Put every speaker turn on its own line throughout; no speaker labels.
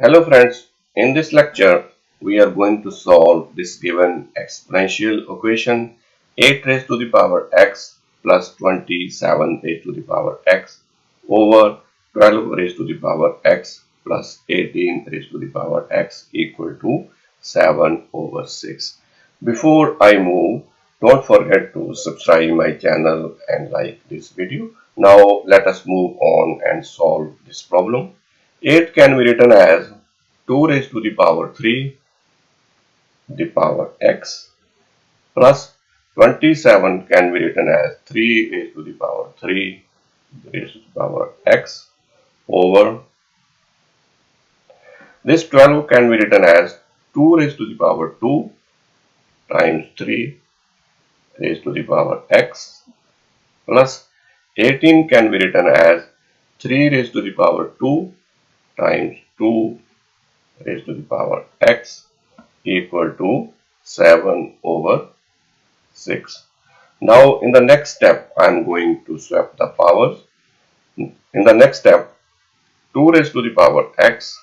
Hello friends, in this lecture we are going to solve this given exponential equation 8 raised to the power x plus 27 raised to the power x over 12 raised to the power x plus 18 raised to the power x equal to 7 over 6. Before I move, don't forget to subscribe my channel and like this video. Now let us move on and solve this problem. 8 can be written as 2 raised to the power 3 the power x plus 27 can be written as 3 raised to the power 3 raised to the power x over this 12 can be written as 2 raised to the power 2 times 3 raised to the power x plus 18 can be written as 3 raised to the power 2 times 2 raised to the power x equal to 7 over 6. Now in the next step I am going to swap the powers. In the next step 2 raised to the power x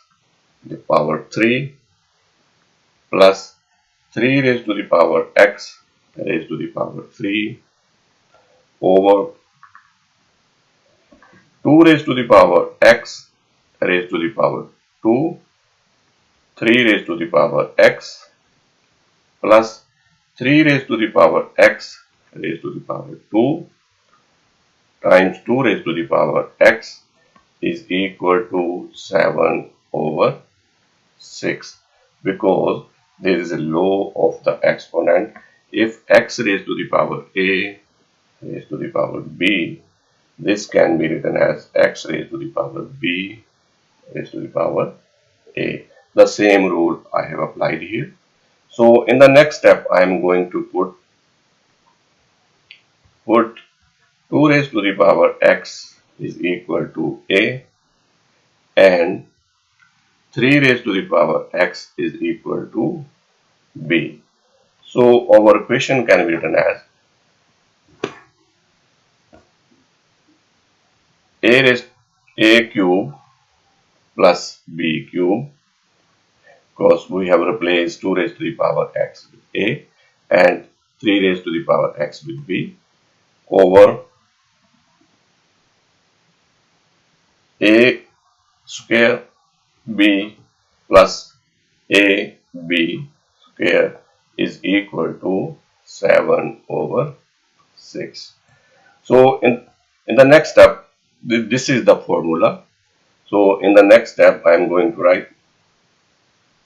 the power 3 plus 3 raised to the power x raised to the power 3 over 2 raised to the power x raised to the power 2, 3 raised to the power x plus 3 raised to the power x raised to the power 2 times 2 raised to the power x is equal to 7 over 6, because there is a law of the exponent. If x raised to the power a raised to the power b, this can be written as x raised to the power b raised to the power a. The same rule I have applied here. So in the next step I am going to put 2 raised to the power x is equal to a and 3 raised to the power x is equal to b. So our equation can be written as a cube plus b cube, because we have replaced 2 raised to the power x with a and 3 raised to the power x with b, over a square b plus a b square is equal to 7 over 6. So in the next step, this is the formula. So in the next step I am going to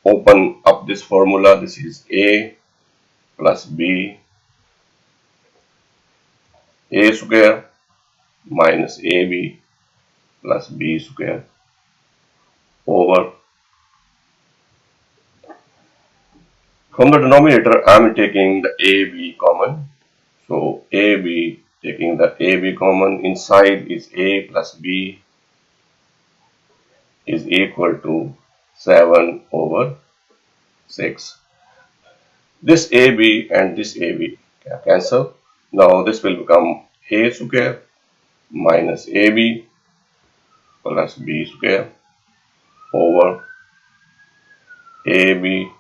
open up this formula. This is a plus b, a square minus ab plus b square over, from the denominator I am taking the ab common. So ab, taking the ab common, inside is a plus b is equal to 7 over 6. This AB and this AB can cancel. Now this will become a square minus AB plus b square over AB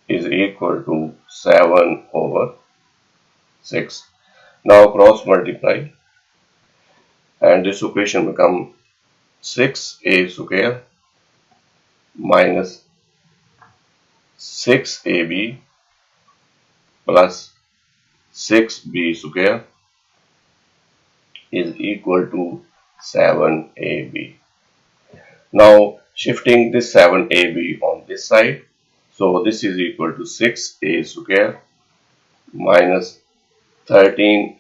is equal to 7 over 6. Now cross multiply and this equation become 6a square minus 6ab plus 6b square is equal to 7ab. Now shifting this 7ab on this side, so this is equal to 6a square minus 13,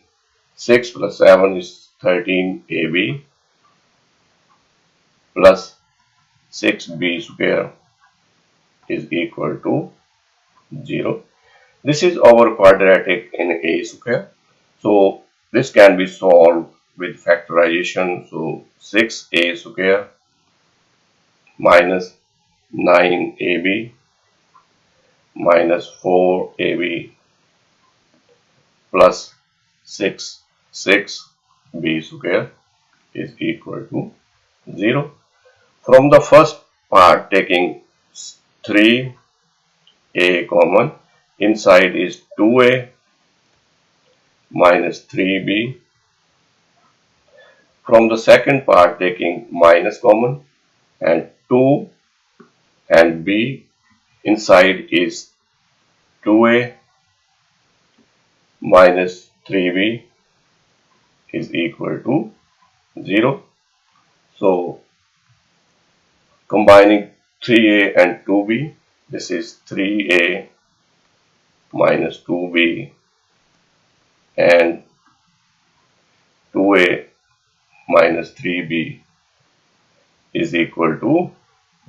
6 plus 7 is 13ab plus 6b square is equal to 0. This is our quadratic in a square. So this can be solved with factorization. So 6a square minus 9ab minus 4ab plus 6b square is equal to 0. From the first part taking 3a common, inside is 2a minus 3b. From the second part taking minus common, and 2 and b, inside is 2a minus 3b is equal to 0. So combining 3a and 2b, this is 3a minus 2b and 2a minus 3b is equal to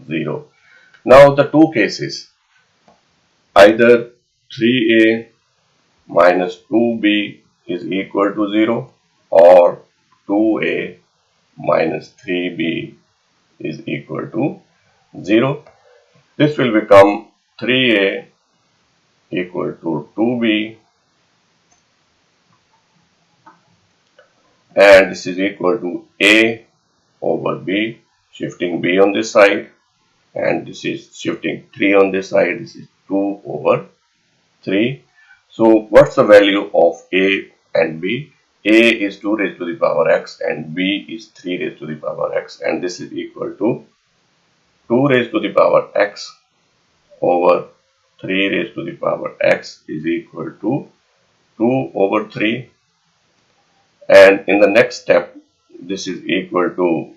0. Now the two cases, either 3a minus 2b is equal to 0 or 2a minus 3b is equal to 0. This will become 3a equal to 2b and this is equal to a over b, shifting b on this side, and this is shifting 3 on this side, this is 2 over 3. So what's the value of a and b? A is 2 raised to the power x and b is 3 raised to the power x, and this is equal to 2 raised to the power x over 3 raised to the power x is equal to 2 over 3, and in the next step this is equal to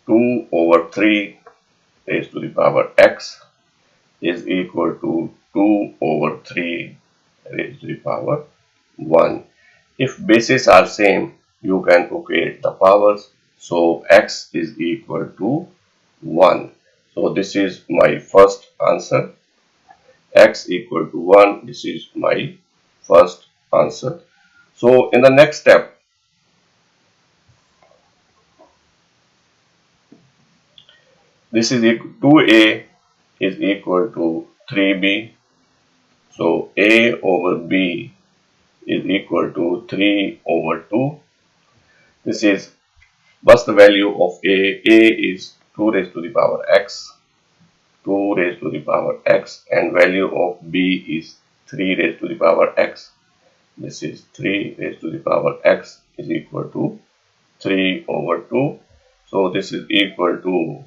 2 over 3 raised to the power x is equal to 2 over 3 raised to the power 1. If bases are same, you can equate the powers. So x is equal to 1. So this is my first answer. X equal to 1. This is my first answer. So in the next step, this is 2a is equal to 3b. So a over b is equal to 3 over 2. This is, what's the value of a? A is 2 raised to the power x, 2 raised to the power x, and value of b is 3 raised to the power x. This is 3 raised to the power x is equal to 3 over 2. So this is equal to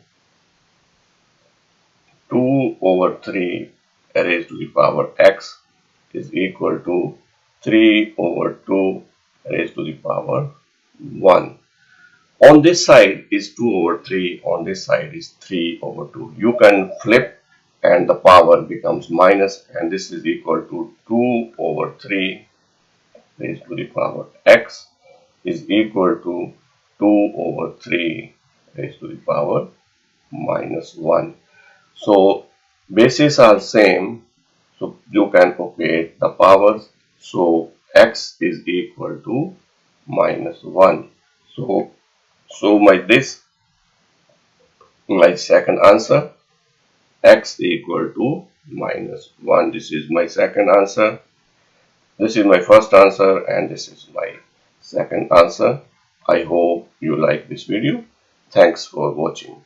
2 over 3 raised to the power x is equal to 3 over 2 raised to the power 1. On this side is 2 over 3, on this side is 3 over 2. You can flip and the power becomes minus, and this is equal to 2 over 3 raised to the power x is equal to 2 over 3 raised to the power minus 1. So bases are same, so you can equate the powers. So x is equal to minus 1. So my second answer, x equal to minus 1. This is my second answer. This is my first answer and this is my second answer. I hope you like this video. Thanks for watching.